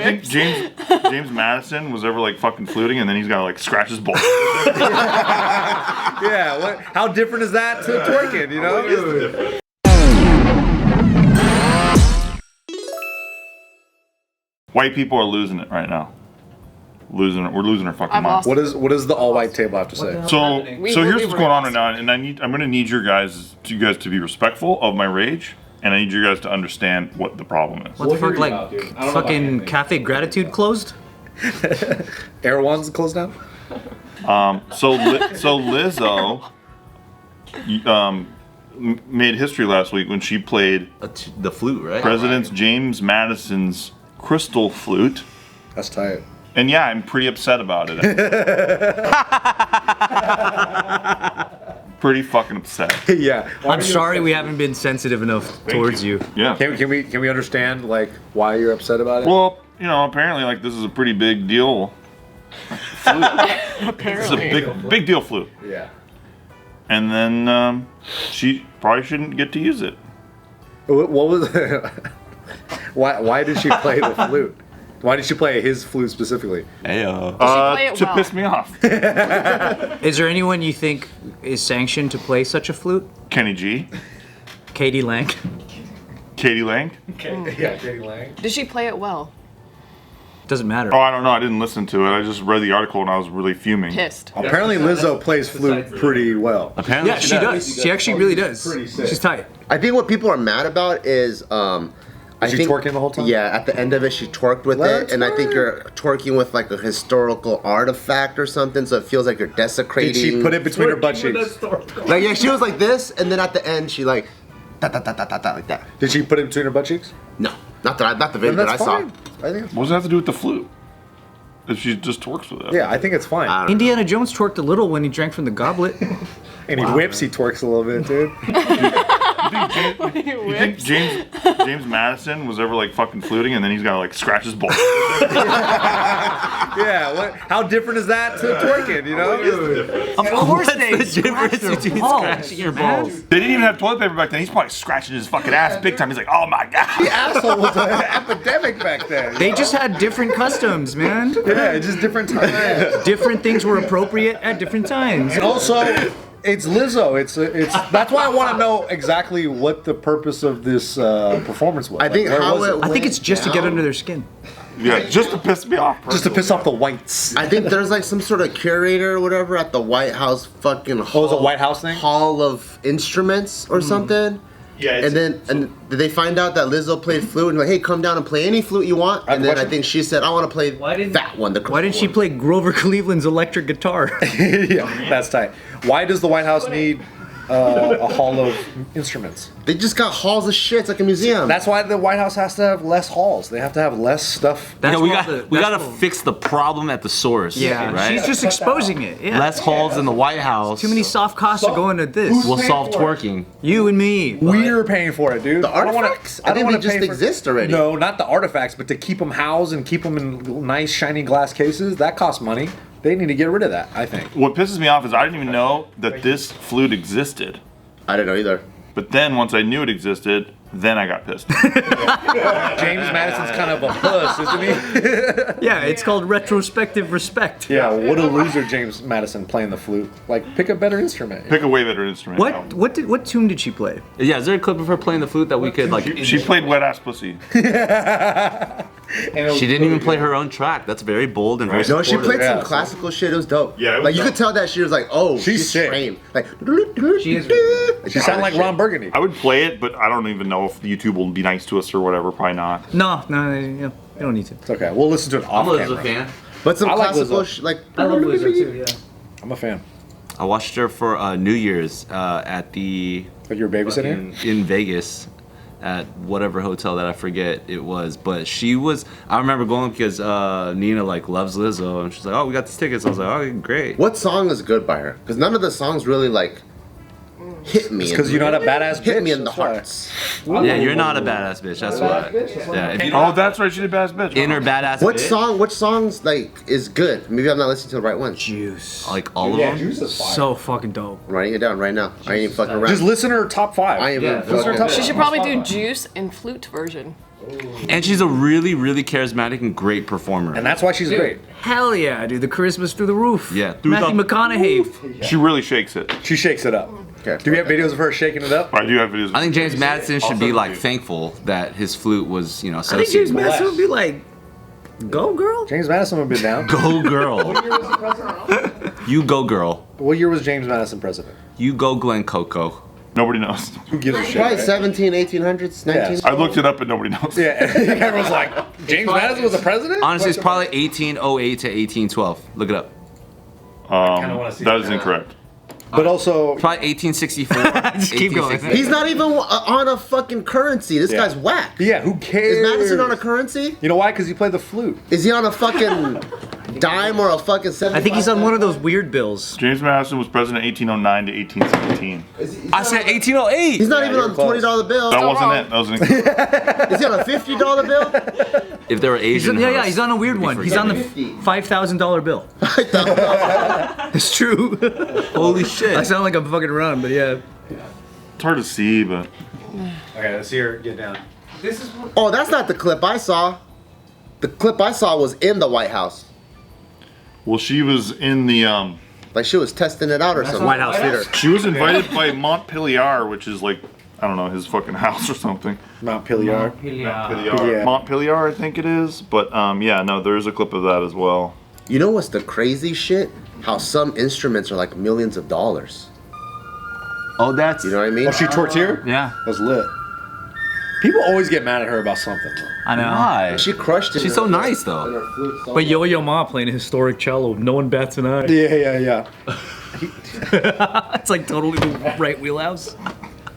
think James Madison was ever like fucking fluting and then he's gotta like scratch his balls? Yeah, how different is that to twerking, you know? White people are losing it right now. We're losing our fucking mind. What does the all-white table have to say? So here's what's going on right now, and I'm gonna need you guys to be respectful of my rage, and I need you guys to understand what the problem is. What the fuck, like, fucking Cafe Gratitude closed? Erewhon's closed down? So Lizzo made history last week when she played the flute, right? President James Madison's crystal flute. That's tight. And yeah, I'm pretty upset about it. Pretty fucking upset. Yeah. I'm sorry we haven't been sensitive enough towards you. Yeah. Can we understand like why you're upset about it? Well, you know, apparently like this is a pretty big deal. Flute. Apparently. It's a big deal flute. Yeah. And then she probably shouldn't get to use it. What was why did she play the flute? Why did she play his flute specifically? To piss me off. Is there anyone you think is sanctioned to play such a flute? Kenny G. Katie Lang. Katie Lang. Yeah, Katie Lang. Did she play it well? Doesn't matter. Oh, I don't know. I didn't listen to it. I just read the article and I was really fuming. Pissed. Apparently Lizzo plays flute pretty well. Apparently Yeah, she does. She actually really does. She's tight. I think what people are mad about is Is she twerking the whole time? Yeah, at the end of it, she twerked with it, and I think you're twerking with like a historical artifact or something, so it feels like you're desecrating. Did she put it between her butt cheeks? Like, yeah, she was like this, and then at the end, she like, da da da da da da like that. Did she put it between her butt cheeks? No, not the video that I saw. I think. What does that have to do with the flute? If she just twerks with it. Yeah, I think it's fine. Indiana Jones twerked a little when he drank from the goblet. And he whips, he twerks a little bit, dude. You think James Madison was ever like fucking fluting and then he's gotta like scratch his balls? Yeah, how different is that to twerking, you know? Of course they the difference between scratching your balls? They didn't even have toilet paper back then. He's probably scratching his fucking ass big time. He's like, oh my god. The asshole was an epidemic back then. They just had different customs, man. Yeah, just different times. Different things were appropriate at different times. And also, it's Lizzo. It's that's why I want to know exactly what the purpose of this performance was. I think how it I think it's just to get under their skin. Yeah, just to piss me off. just to piss off the whites. I think there's like some sort of curator or whatever at the White House fucking hall. Oh, it's a White House thing? Hall of Instruments or something. Yeah. And then did they find out that Lizzo played flute and like, hey, come down and play any flute you want? And then I think she said, I want to play that one. Why didn't she play Grover Cleveland's electric guitar? Yeah, that's tight. Why does the White House need a hall of instruments? They just got halls of shit. It's like a museum. That's why the White House has to have less halls. They have to have less stuff. We gotta fix the problem at the source. Yeah, right? she's just exposing it. Yeah. Less halls in the White House. Too many soft costs are going to this. Will solve twerking. You and me. We're paying for it, dude. The artifacts? I think they just exist already. No, not the artifacts, but to keep them housed and keep them in nice, shiny glass cases, that costs money. They need to get rid of that, I think. What pisses me off is I didn't even know that this flute existed. I didn't know either. But then once I knew it existed, then I got pissed. James Madison's kind of a puss, isn't he? Yeah, it's called retrospective respect. Yeah, what a loser, James Madison playing the flute. Like, pick a better instrument. Pick a way better instrument. What tune did she play? Yeah, is there a clip of her playing the flute that we could like? She played Wet Ass Pussy. She didn't even play her own track. That's very bold and very. No, she played some Yeah. classical shit. It was dope. Yeah, it was like you dope. could tell that she was like, oh, she's sick. trained. Like, She is. She sounded like Ron Burgundy. I would play it, but I don't even know if YouTube will be nice to us or whatever. Probably not. No, you don't need to. It's okay. We'll listen to it off I'm a camera. Lizzo fan. But some I like classical Lizzo. like. I love Lizzo too, yeah. I'm a fan. I watched her for New Year's at the But you're babysitting? in Vegas at whatever hotel that I forget it was. But she was. I remember going because Nina like loves Lizzo and she's like, oh, we got these tickets. I was like, oh, great. What song is good by her? Because none of the songs really like hit me. Because you're not a badass bitch. Hit me in the that's why. hearts. Yeah, you're not a badass bitch. That's why. Yeah, if you Oh, that's right. She did Badass Bitch. inner badass What bitch, song? Which songs like is good? Maybe I'm not listening to the right ones. Juice. like all of them. So fucking dope. I'm writing it down right now. I ain't even fucking around. Just listen to her top 5. I ain't even Listen to her fucking. top She 5. should probably do Juice and flute version. And she's a really, really charismatic and great performer. And that's why she's great. Hell yeah, dude. The charisma's through the roof. Yeah. Matthew McConaughey. She really shakes it. She shakes it up. Okay. Do we have videos of her shaking it up? I do have videos. I think James Madison should be like thankful that his flute was, you know, I think James associated. Madison would be like, go girl. James Madison would have been down. Go girl. You go girl. What year was James Madison president? You go Glen Coco. Nobody knows. Who gives a shit? Probably Right? 17, 1800s, 19. I looked it up and nobody knows. Yeah, everyone's like, James Madison was a president? Honestly, it's probably 1808 to 1812. Look it up. That is incorrect. But also, Probably 1864. Just keep going. 1860. He's not even on a fucking currency. This guy's whack. yeah, who cares? Is Madison on a currency? You know why? Because he played the flute. Is he on a fucking dime or a fucking 75? I think he's on one of those weird bills. James Madison was president 1809 to 1817. I said 1808. He's not even you're on the close. $20 bill. That wasn't it. That wasn't it. Is he on a $50 bill? If there were Asian. Yeah, he's on a weird one. He's on the $5,000 bill. It's true. Holy shit. I sound like I'm fucking around, but yeah. It's hard to see, but Okay, let's see her get down. Oh, that's not the clip I saw. The clip I saw was in the White House. well, she was in the Like she was testing it out or something. White House Theater. she was invited by Montpelier, which is like I don't know his fucking house or something. Montpelier. Yeah. Montpelier, I think it is. But yeah, no, there is a clip of that as well. You know what's the crazy shit? How some instruments are like millions of dollars. Oh, that's. You know what I mean? Oh, she tortilled? Yeah, That's lit. People always get mad at her about something. I know. Why? She crushed it. She's so nice though. But Yo-Yo Ma playing a historic cello, no one bats an eye. Yeah. It's like totally the right wheelhouse.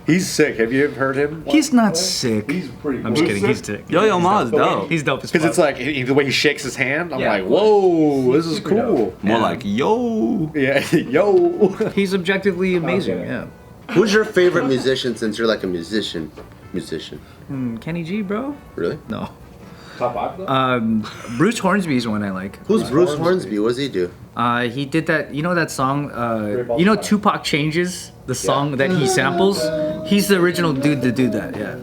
He's sick. Have you ever heard him? He's not sick. He's pretty I'm just kidding. He's sick. Yo Ma is dope. He's dope as Because fuck. it's like the way he shakes his hand. I'm Yeah. like, whoa, this is cool. More like yo. Yeah, yo. He's objectively amazing. Yeah. Who's your favorite musician since you're like a musician? Kenny G, bro. Really? No. Top 5 though? Bruce Hornsby's one I like. Who's Bruce Hornsby? What does he do? He did that. You know that song? You know Tupac Changes, the song that he samples. He's the original dude to do that. Yeah.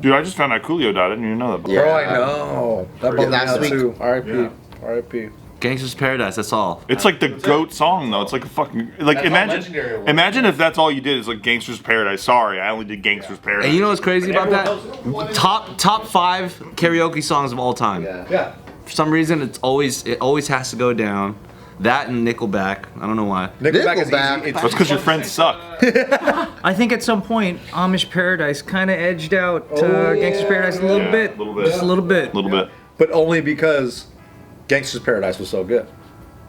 Dude, I just found out Coolio died. I didn't even know that. Yeah. Bro, I know. That bummed me last out week. too. R.I.P. R.I.P. Gangsta's Paradise. That's all. It's like the GOAT song though. It's like a fucking like imagine if that's all you did is like Gangster's Paradise. Sorry, I only did Gangster's Paradise. And you know what's crazy about that? Top 5 karaoke songs of all time. Yeah. For some reason, it always has to go down. That and Nickelback. I don't know why. Nickelback is Nickelback. easy. It's That's because your friends suck. I think at some point Amish Paradise kind of edged out Gangsta's Paradise a little bit. a little bit. Just a little bit. A little bit. but only because Gangsta's Paradise was so good.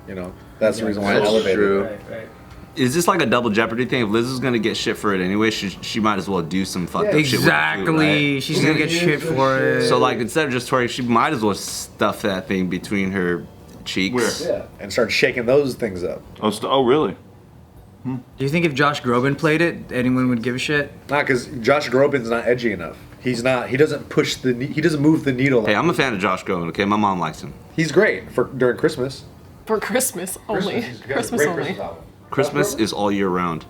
You know, that's the reason why I That's elevated true. it. Is this like a double jeopardy thing? If Liz is gonna get shit for it anyway, she might as well do some fucked up shit with the flute, Exactly. right? She's gonna get shit for it. So like instead of just twerking, she might as well stuff that thing between her cheeks. Where? Yeah. And start shaking those things up. Oh, really? Do you think if Josh Groban played it, anyone would give a shit? Not because Josh Groban's not edgy enough. He's not. He doesn't push the. He doesn't move the needle. Hey, I'm a fan of Josh Groban. Okay, my mom likes him. He's great for during Christmas. For Christmas only. Christmas only. Christmas is all year round.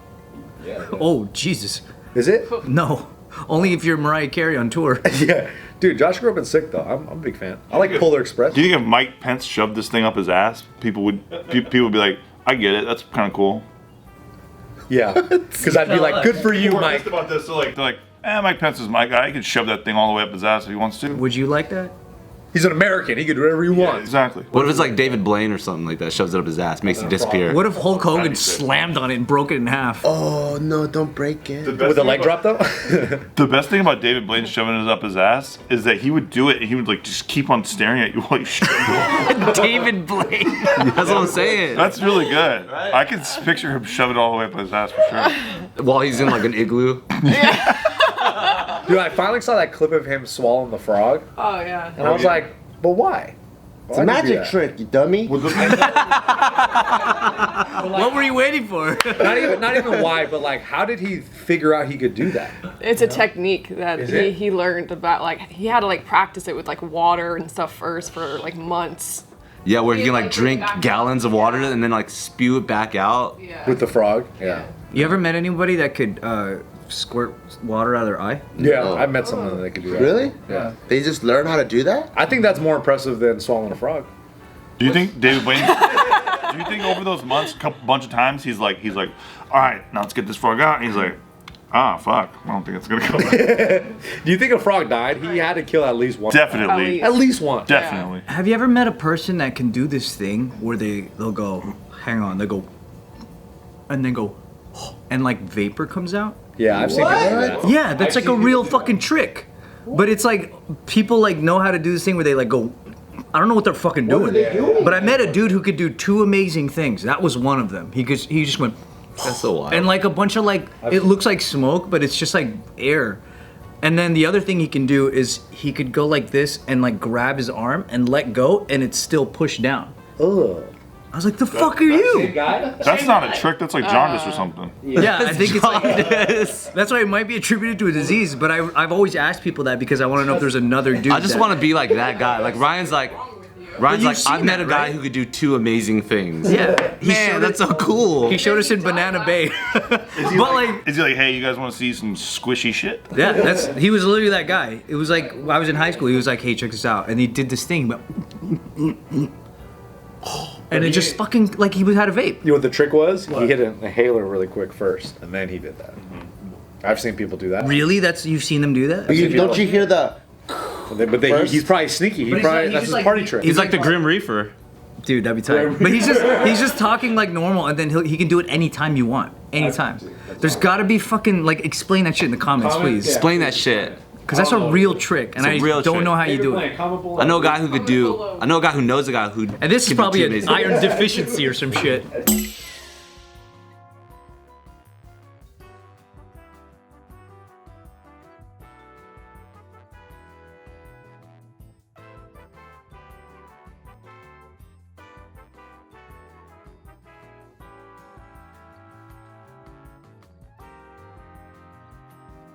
Oh Jesus! Is it? No, only if you're Mariah Carey on tour. Yeah. Dude, Josh Groban's sick though. I'm a big fan. I like Polar Express. Do you think if Mike Pence shoved this thing up his ass, people would be like, I get it. That's kind of cool. Yeah. Because I'd be like, good for you, We're Mike. pissed about this. They're like, Mike Pence is my guy. He can shove that thing all the way up his ass if he wants to. Would you like that? He's an American. He can do whatever he Yeah, wants. exactly. What if it's like David Blaine or something like that? Shoves it up his ass, makes it disappear. What if Hulk Hogan That'd be sick. slammed on it and broke it in half? Oh no! Don't break it. With the leg drop though? The best thing about David Blaine shoving it up his ass is that he would do it and he would like just keep on staring at you while you shove it. David Blaine. That's what I'm saying. That's really good. I can picture him shoving it all the way up his ass for sure. While he's in like an igloo. Dude, I finally saw that clip of him swallowing the frog. Oh yeah. And I was like, but why? It's a magic trick, you dummy. What were you waiting for? Not even why, but like, how did he figure out he could do that? It's a technique that Is it? he learned about. Like he had to like practice it with like water and stuff first for like months. Yeah, where you can like drink gallons of water and then like spew it back out. Yeah. With the frog? Yeah. You ever met anybody that could squirt water out of their eye. Yeah, I met someone that could do that. Really? Yeah. They just learn how to do that? I think that's more impressive than swallowing a frog. Do you think David Blaine? Do you think over those months, bunch of times, he's like, all right, now let's get this frog out. And he's like, fuck, I don't think it's gonna go. Do you think a frog died? He had to kill at least one. Definitely. At least one. Definitely. Have you ever met a person that can do this thing where they'll go, hang on, they go, and then go, and like vapor comes out? Yeah, I've seen people do that. Yeah, that's like a real fucking trick. But it's like people like know how to do this thing where they like go. I don't know what they're fucking doing. But I met a dude who could do two amazing things. That was one of them. He just went. That's so wild. And like a bunch of like, it looks like smoke, but it's just like air. And then the other thing he can do is he could go like this and like grab his arm and let go, and it's still pushed down. Ugh. I was like, the fuck are you? That's not a trick. That's like jaundice or something. Yeah, I think it's like that's why it might be attributed to a disease. But I've always asked people that because I want to know if there's another dude. I just want to be like that guy. Like Ryan's like, I've met a guy who could do two amazing things. Yeah, Man, that's so cool. He showed us in Banana Bay. Is he like, hey, you guys want to see some squishy shit? Yeah, he was literally that guy. It was like I was in high school. He was like, hey, check this out, and he did this thing, but and it just fucking like he had a vape. You know what the trick was? He hit an inhaler really quick first, and then he did that. I've seen people do that. Really? You've seen them do that? Don't you hear the... He's probably sneaky. That's his party trick. He's like the Grim Reaper. Dude, that'd be tight. But he's just talking like normal, and then he can do it anytime you want. Anytime. There's gotta be fucking like explain that shit in the comments, please. Explain that shit. Because that's a real trick, and I don't know how you do it. I know a guy who knows a guy who. And this is probably an iron deficiency or some shit.